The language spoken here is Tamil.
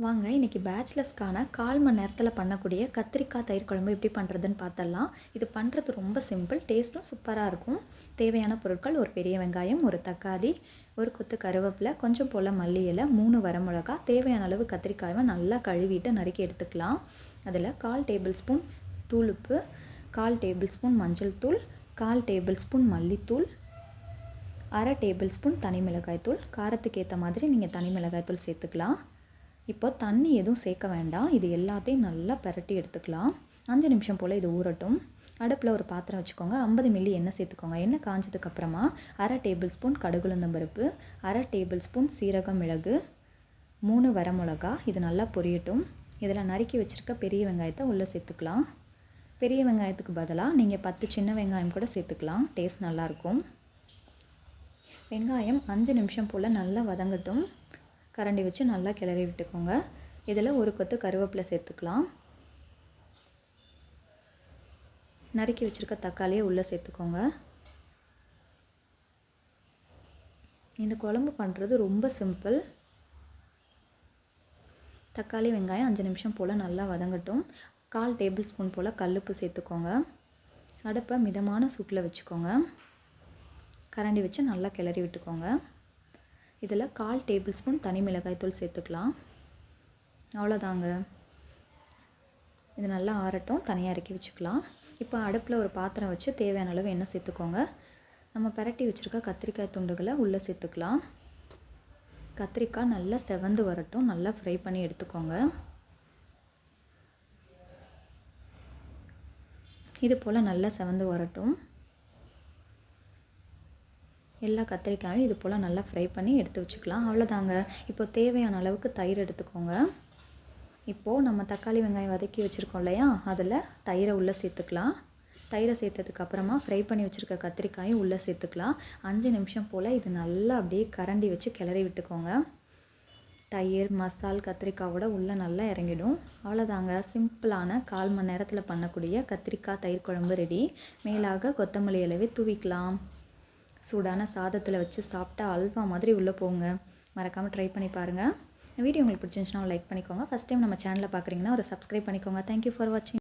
வாங்க இன்றைக்கி பேச்சுலர்ஸ்க்கான 1/4 மணி நேரத்தில் பண்ணக்கூடிய கத்திரிக்காய் தயிர் குழம்பு எப்படி பண்ணுறதுன்னு பார்த்தரலாம். இது பண்ணுறது ரொம்ப சிம்பிள், டேஸ்ட்டும் சூப்பராக இருக்கும். தேவையான பொருட்கள்: ஒரு பெரிய வெங்காயம், ஒரு தக்காளி, ஒரு கொத்து கருவேப்பிலை, கொஞ்சம் போல் மல்லி இலை, 3 வரமிளகா, தேவையான அளவு கத்திரிக்காயை நல்லா கழுவிட்டு நறுக்கி எடுத்துக்கலாம். அதில் 1/4 டேபிள் ஸ்பூன் தூளுப்பு, 1/4 டேபிள் ஸ்பூன் மஞ்சள் தூள், 1/4 டேபிள் ஸ்பூன் மல்லித்தூள், 1/2 டேபிள் ஸ்பூன் தனி மிளகாய் தூள். காரத்துக்கு ஏற்ற மாதிரி நீங்கள் தனி மிளகாய் தூள் சேர்த்துக்கலாம். இப்போ தண்ணி எதுவும் சேர்க்க வேண்டாம். இது எல்லாத்தையும் நல்லா பரட்டி எடுத்துக்கலாம். 5 நிமிஷம் போல் இது ஊறட்டும். அடுப்பில் ஒரு பாத்திரம் வச்சுக்கோங்க. 50 மில்லி எண்ணெய் சேர்த்துக்கோங்க. எண்ணெய் காஞ்சதுக்கப்புறமா 1/2 டேபிள் ஸ்பூன் கடுகுளுந்தம் பருப்பு, 1/2 டேபிள் ஸ்பூன் சீரகம் மிளகு, 3 வரமிளகா. இது நல்லா பொரியட்டும். இதில் நறுக்கி வச்சுருக்க பெரிய வெங்காயத்தை உள்ளே சேர்த்துக்கலாம். பெரிய வெங்காயத்துக்கு பதிலாக நீங்கள் 10 சின்ன வெங்காயம் கூட சேர்த்துக்கலாம். டேஸ்ட் நல்லாயிருக்கும். வெங்காயம் 5 நிமிஷம் போல் நல்லா வதங்கட்டும். கரண்டி வச்சு நல்லா கிளறி விட்டுக்கோங்க. இதில் ஒரு கொத்து கருவேப்பிலை சேர்த்துக்கலாம். நறுக்கி வச்சுருக்க தக்காளியை உள்ளே சேர்த்துக்கோங்க. இந்த குழம்பு பண்ணுறது ரொம்ப சிம்பிள். தக்காளி வெங்காயம் 5 நிமிஷம் போல் நல்லா வதங்கட்டும். 1/4 டேபிள் ஸ்பூன் போல் கல்லுப்பு சேர்த்துக்கோங்க. அடுப்பை மிதமான சூட்டில் வச்சுக்கோங்க. கரண்டி வச்சு நல்லா கிளறி விட்டுக்கோங்க. இதில் 1/4 டேபிள் ஸ்பூன் தனி மிளகாய் தூள் சேர்த்துக்கலாம். அவ்வளோதாங்க. இது நல்லா ஆறட்டும், தனியாக இறக்கி வச்சுக்கலாம். இப்போ அடுப்பில் ஒரு பாத்திரம் வச்சு தேவையான அளவு எண்ணெய் சேர்த்துக்கோங்க. நம்ம பரட்டி வச்சுருக்க கத்திரிக்காய் துண்டுகளை உள்ளே சேர்த்துக்கலாம். கத்திரிக்காய் நல்லா செவந்து வரட்டும், நல்லா ஃப்ரை பண்ணி எடுத்துக்கோங்க. இது போல் நல்லா செவந்து வரட்டும். எல்லா கத்திரிக்காயும் இது போல் நல்லா ஃப்ரை பண்ணி எடுத்து வச்சுக்கலாம். அவ்வளோதாங்க. இப்போ தேவையான அளவுக்கு தயிர் எடுத்துக்கோங்க. இப்போது நம்ம தக்காளி வெங்காயம் வதக்கி வச்சுருக்கோம் இல்லையா, அதில் தயிரை உள்ளே சேர்த்துக்கலாம். தயிரை சேர்த்ததுக்கப்புறமா ஃப்ரை பண்ணி வச்சுருக்க கத்திரிக்காயும் உள்ளே சேர்த்துக்கலாம். 5 நிமிஷம் போல் இது நல்லா அப்படியே கரண்டி வச்சு கிளறி விட்டுக்கோங்க. தயிர், மசால், கத்திரிக்காவோட உள்ளே நல்லா இறங்கிடும். அவ்வளோதாங்க. சிம்பிளான 1/4 மணி நேரத்தில் பண்ணக்கூடிய கத்திரிக்காய் தயிர் குழம்பு ரெடி. மேலாக கொத்தமல்லி இலையை தூவிக்கலாம். சூடான சாதத்தில் வச்சு சாப்பிட்டா அல்வா மாதிரி உள்ளே போங்க. மறக்காமல் ட்ரை பண்ணி பாருங்கள். வீடியோ உங்களுக்கு பிடிச்சிருந்துச்சுன்னா லைக் பண்ணிக்கோங்க. ஃபஸ்ட் டைம் நம்ம சேனலை பார்க்குறீங்கன்னா ஒரு சப்ஸ்கிரைப் பண்ணிக்கோங்க. தேங்க்யூ ஃபார் வாட்சிங்.